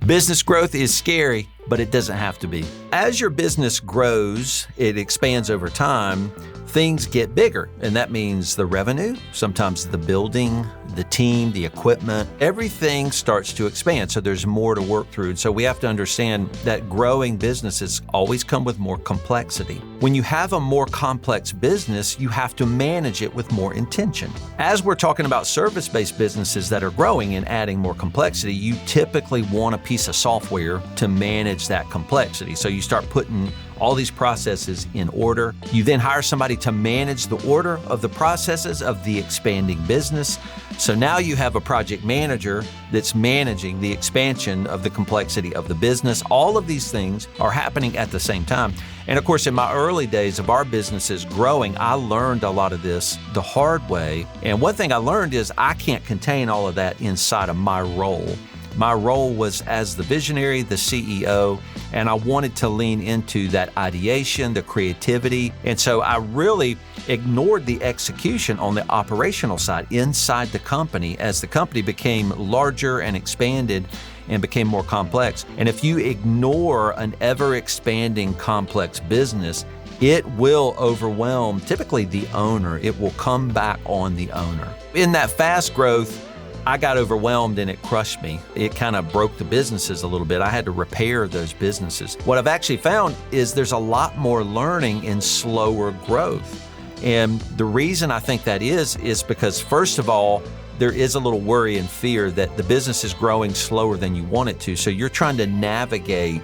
Business growth is scary, but it doesn't have to be. As your business grows, it expands over time, things get bigger. And that means the revenue, sometimes the building, the team, the equipment, everything starts to expand. So there's more to work through. And so we have to understand that growing businesses always come with more complexity. When you have a more complex business, you have to manage it with more intention. As we're talking about service-based businesses that are growing and adding more complexity, you typically want a piece of software to manage that complexity. So you start putting all these processes in order. You then hire somebody to manage the order of the processes of the expanding business. So now you have a project manager that's managing the expansion of the complexity of the business. All of these things are happening at the same time. And of course, in my early days of our businesses growing, I learned a lot of this the hard way. And one thing I learned is I can't contain all of that inside of my role. My role was as the visionary, the CEO, and I wanted to lean into that ideation, the creativity. And so I really ignored the execution on the operational side inside the company as the company became larger and expanded and became more complex. And if you ignore an ever-expanding complex business, it will overwhelm typically the owner. It will come back on the owner. In that fast growth, I got overwhelmed and it crushed me. It kind of broke the businesses a little bit. I had to repair those businesses. What I've actually found is there's a lot more learning in slower growth. And the reason I think that is because, first of all, there is a little worry and fear that the business is growing slower than you want it to. So you're trying to navigate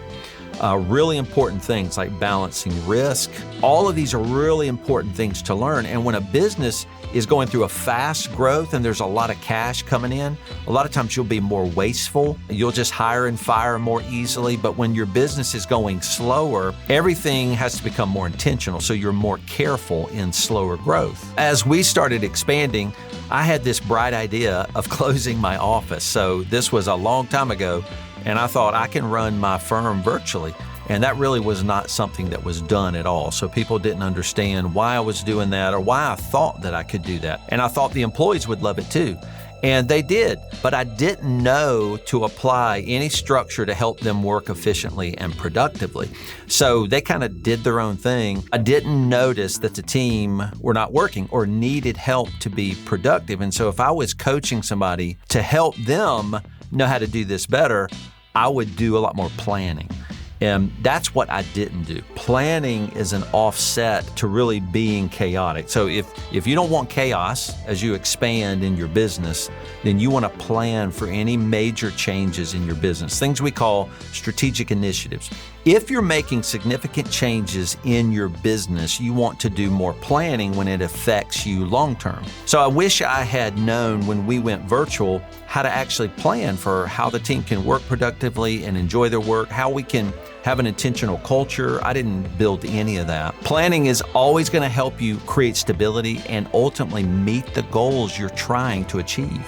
really important things like balancing risk. All of these are really important things to learn. And when a business is going through a fast growth and there's a lot of cash coming in, a lot of times you'll be more wasteful. You'll just hire and fire more easily. But when your business is going slower, everything has to become more intentional. So you're more careful in slower growth. As we started expanding, I had this bright idea of closing my office. So this was a long time ago. And I thought I can run my firm virtually. And that really was not something that was done at all. So people didn't understand why I was doing that or why I thought that I could do that. And I thought the employees would love it too. And they did, but I didn't know to apply any structure to help them work efficiently and productively. So they kind of did their own thing. I didn't notice that the team were not working or needed help to be productive. And so if I was coaching somebody to help them know how to do this better, I would do a lot more planning. And that's what I didn't do. Planning is an offset to really being chaotic. So if you don't want chaos as you expand in your business, then you want to plan for any major changes in your business, things we call strategic initiatives. If you're making significant changes in your business, you want to do more planning when it affects you long-term. So I wish I had known when we went virtual how to actually plan for how the team can work productively and enjoy their work, how we can have an intentional culture. I didn't build any of that. Planning is always going to help you create stability and ultimately meet the goals you're trying to achieve.